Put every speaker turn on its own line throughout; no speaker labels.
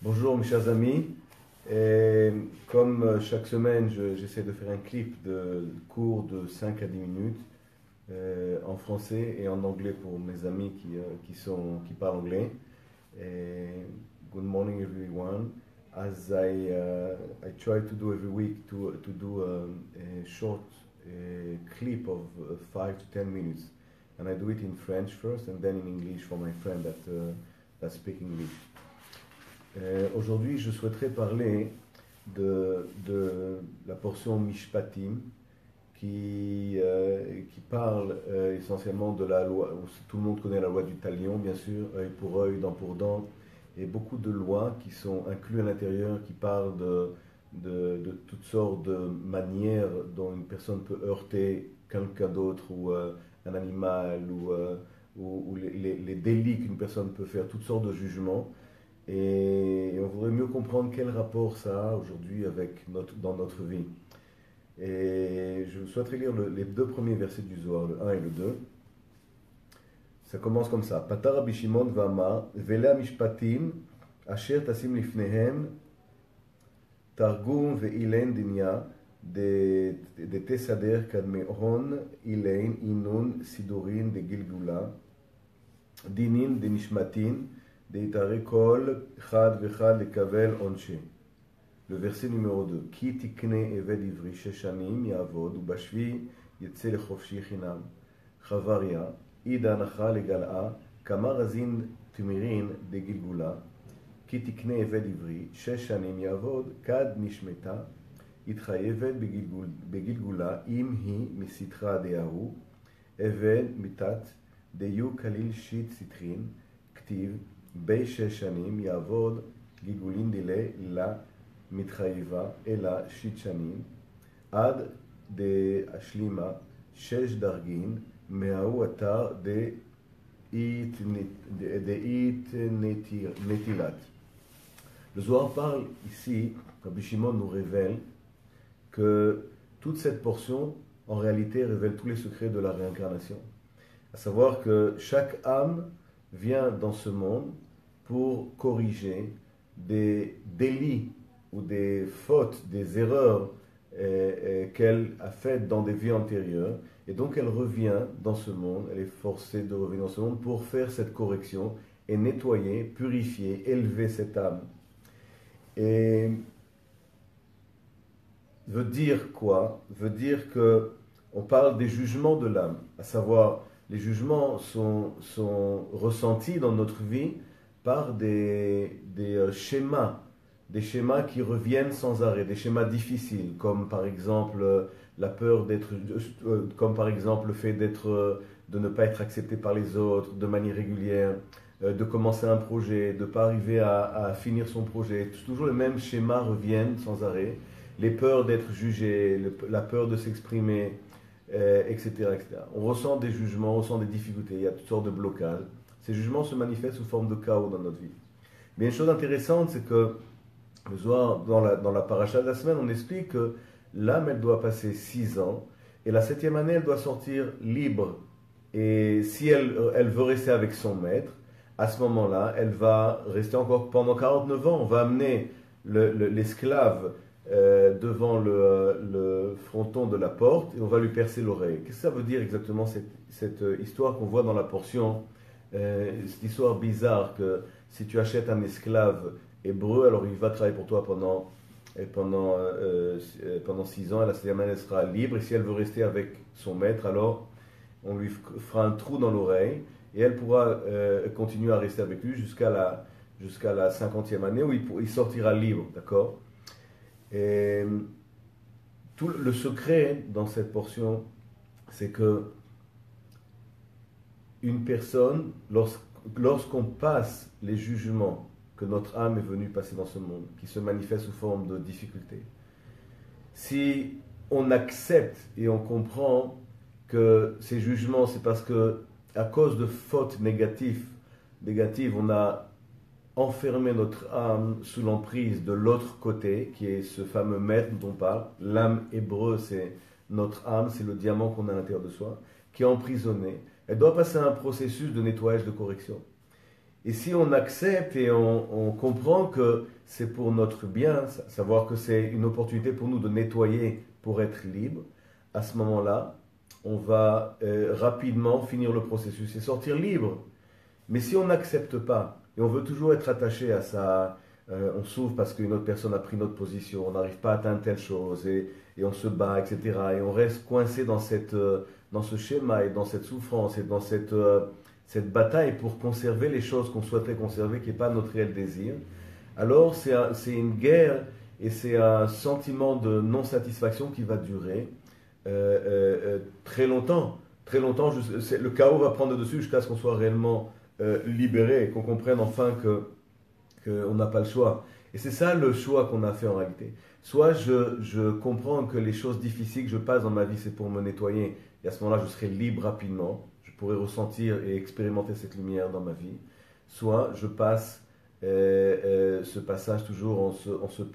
Bonjour mes chers amis. Et comme chaque semaine, j'essaie de faire un clip de court de 5 à 10 minutes en français et en anglais pour mes amis qui parlent anglais. Et good morning everyone. As I try to do every week to do a short clip of 5 to 10 minutes. And I do it in French first and then in English for my friend that speak English. Aujourd'hui, je souhaiterais parler de la portion Mishpatim qui parle essentiellement de la loi. Tout le monde connaît la loi du talion, bien sûr, œil pour œil, dent pour dent, et beaucoup de lois qui sont incluses à l'intérieur, qui parlent de toutes sortes de manières dont une personne peut heurter quelqu'un d'autre ou un animal ou les délits qu'une personne peut faire, toutes sortes de jugements. Et on voudrait mieux comprendre quel rapport ça a aujourd'hui dans notre vie. Et je souhaiterais lire les deux premiers versets du Zohar, le 1 et le 2. Ça commence comme ça. Patar Rabbi Shimon v'amar, vela mishpatim, asher tasim lifnehem, targum ve'ilen dinya, de tesader kadmehon, ilein, inun, sidurin, de gilgula, dinin, de nishmatin, le verset numéro 2. Ki tikne eved ivri sheshanim yavod ubashvi yetze lechofshi chinam. Chavaria ida nacha legal'a kama razin timirin de gilgula. Ki tikne eved ivri sheshanim yavod kad nishmeta yitchayevet begilgula im hi misitra deahu eved mitat deyu kalil shit sitrin ktiv בשש שנים יעבוד גיגולין דילה למתחייבה אלא שית שנים עד דאשלימה שש דרגין מההו אתר דאית נטילת. Le Zohar parle ici, Rabbi Shimon nous révèle que toute cette portion en réalité révèle tous les secrets de la réincarnation. À savoir que chaque âme vient dans ce monde pour corriger des délits ou des fautes, des erreurs qu'elle a faites dans des vies antérieures. Et donc elle revient dans ce monde, elle est forcée de revenir dans ce monde pour faire cette correction et nettoyer, purifier, élever cette âme. Et veut dire quoi? Veut dire que on parle des jugements de l'âme, à savoir les jugements sont ressentis dans notre vie par des schémas qui reviennent sans arrêt, des schémas difficiles, comme par exemple la peur comme par exemple le fait de ne pas être accepté par les autres de manière régulière, de commencer un projet, de ne pas arriver à finir son projet. Toujours les mêmes schémas reviennent sans arrêt. Les peurs d'être jugé, la peur de s'exprimer, etc., etc. On ressent des jugements, on ressent des difficultés, il y a toutes sortes de blocages. Ces jugements se manifestent sous forme de chaos dans notre vie. Mais une chose intéressante, c'est que le Zohar, dans la paracha de la semaine, on explique que l'âme, elle doit passer 6 ans, et la 7e année, elle doit sortir libre. Et si elle veut rester avec son maître, à ce moment-là, elle va rester encore pendant 49 ans. On va amener l'esclave devant le fronton de la porte et on va lui percer l'oreille. Qu'est-ce que ça veut dire exactement cette histoire qu'on voit dans la portion, cette histoire bizarre que si tu achètes un esclave hébreu, alors il va travailler pour toi pendant 6 ans, et la 7e année elle sera libre, et si elle veut rester avec son maître, alors on lui fera un trou dans l'oreille et elle pourra continuer à rester avec lui jusqu'à la 50e année où il sortira libre, d'accord? Et tout le secret dans cette portion, c'est que une personne, lorsqu'on passe les jugements que notre âme est venue passer dans ce monde, qui se manifestent sous forme de difficultés, si on accepte et on comprend que ces jugements, c'est parce que à cause de fautes négatives, on a enfermer notre âme sous l'emprise de l'autre côté, qui est ce fameux maître dont on parle. L'âme hébreu, c'est notre âme, c'est le diamant qu'on a à l'intérieur de soi, qui est emprisonné. Elle doit passer un processus de nettoyage, de correction. Et si on accepte et on comprend que c'est pour notre bien, savoir que c'est une opportunité pour nous de nettoyer pour être libre, à ce moment-là, on va rapidement finir le processus et sortir libre. Mais si on n'accepte pas, et on veut toujours être attaché à ça, on souffre parce qu'une autre personne a pris notre position, on n'arrive pas à atteindre telle chose, et on se bat, etc. Et on reste coincé dans ce schéma, et dans cette souffrance, et dans cette bataille pour conserver les choses qu'on souhaiterait conserver, qui n'est pas notre réel désir. Alors c'est une guerre, et c'est un sentiment de non-satisfaction qui va durer très longtemps. Très longtemps, le chaos va prendre dessus jusqu'à ce qu'on soit réellement libéré et qu'on comprenne enfin qu'on n'a pas le choix. Et c'est ça le choix qu'on a fait en réalité. Soit je comprends que les choses difficiles que je passe dans ma vie, c'est pour me nettoyer, et à ce moment-là, je serai libre rapidement, je pourrai ressentir et expérimenter cette lumière dans ma vie. Soit je passe ce passage toujours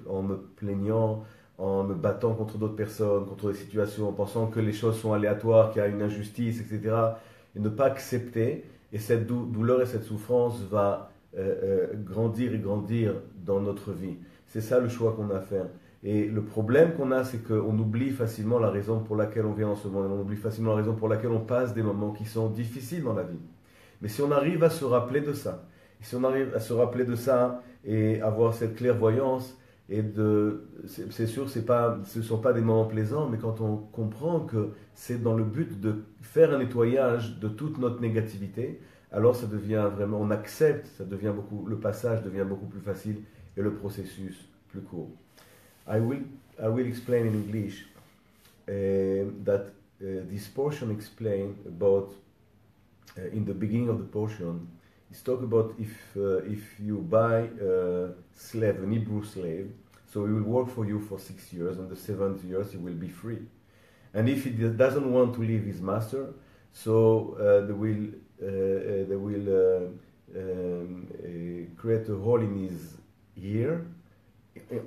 en me plaignant, en me battant contre d'autres personnes, contre des situations, en pensant que les choses sont aléatoires, qu'il y a une injustice, etc. Et ne pas accepter. Et cette douleur et cette souffrance va grandir et grandir dans notre vie. C'est ça le choix qu'on a à faire. Et le problème qu'on a, c'est qu'on oublie facilement la raison pour laquelle on vient dans ce monde. On oublie facilement la raison pour laquelle on passe des moments qui sont difficiles dans la vie. Mais si on arrive à se rappeler de ça, si on arrive à se rappeler de ça et avoir cette clairvoyance, c'est sûr, ce ne sont pas des moments plaisants, mais quand on comprend que c'est dans le but de faire un nettoyage de toute notre négativité, alors ça devient vraiment, on accepte, le passage devient beaucoup plus facile et le processus plus court. I will explain in English that this portion explain about in the beginning of the portion. It's talk about if you buy a slave, an Hebrew slave, so he will work for you for 6 years, and the 7th year he will be free. And if he doesn't want to leave his master, so they will create a hole in his ear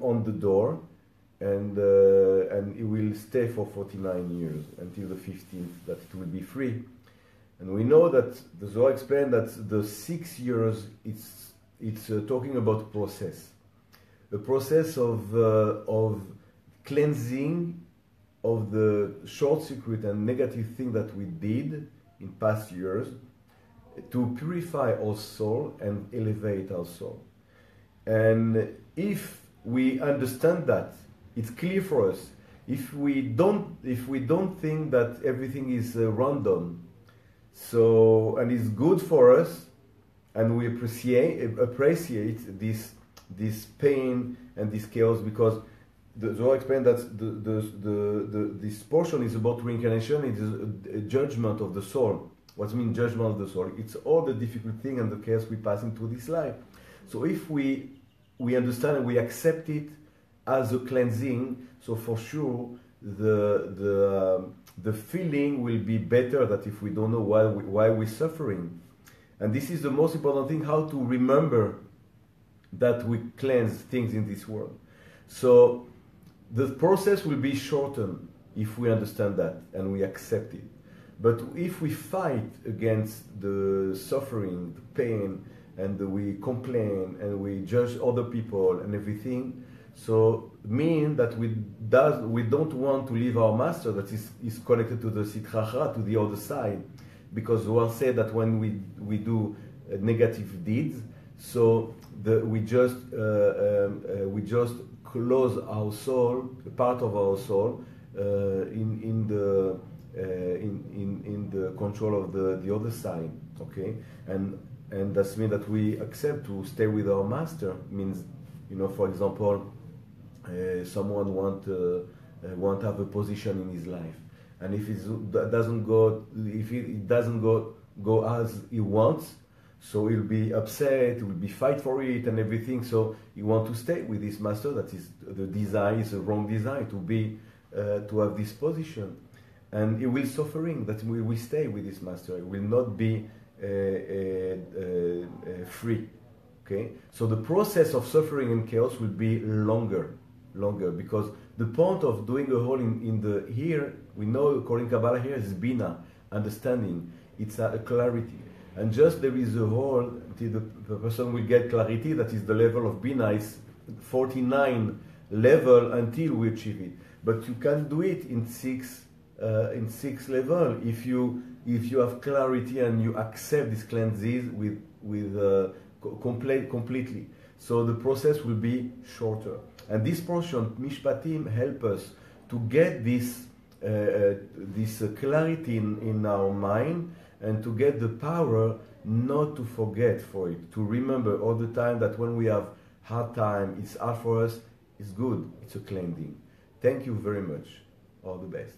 on the door, and he will stay for 49 years until the 15th that it will be free. And we know that the Zohar explained that the 6 years, it's talking about a process of cleansing of the short circuit and negative thing that we did in past years to purify our soul and elevate our soul. And if we understand that, it's clear for us. If we don't think that everything is random, and it's good for us, and we appreciate this pain and this chaos, because the Zohar explained that this portion is about reincarnation. It is a judgment of the soul. What means judgment of the soul? It's all the difficult thing and the chaos we pass into this life. So if we understand and we accept it as a cleansing, so for sure the feeling will be better than if we don't know why we're suffering. And this is the most important thing, how to remember that we cleanse things in this world. So the process will be shortened if we understand that and we accept it. But if we fight against the suffering, the pain, and we complain and we judge other people and everything, so mean that we don't want to leave our master that is connected to the Sitra Achra, to the other side, because Zohar said that when we do negative deeds, so we just close our soul, a part of our soul, in the control of the other side, okay, and that means that we accept to stay with our master. Means, for example, someone want to have a position in his life, and if it doesn't go as he wants, so he'll be upset, he will be fight for it and everything. So he want to stay with his master. That is the desire, is a wrong desire to have this position, and he will suffering. That we stay with his master. He will not be free. Okay, so the process of suffering and chaos will be longer, because the point of doing a hole in the here, we know according to Kabbalah here is bina, understanding. It's a clarity. And just there is a hole until the person will get clarity. That is the level of Bina is 49 level until we achieve it. But you can do it in six level if you have clarity and you accept these cleanses completely. So the process will be shorter. And this portion, Mishpatim, help us to get this clarity in our mind and to get the power not to forget for it, to remember all the time that when we have hard time, it's hard for us, it's good, it's a cleansing. Thank you very much. All the best.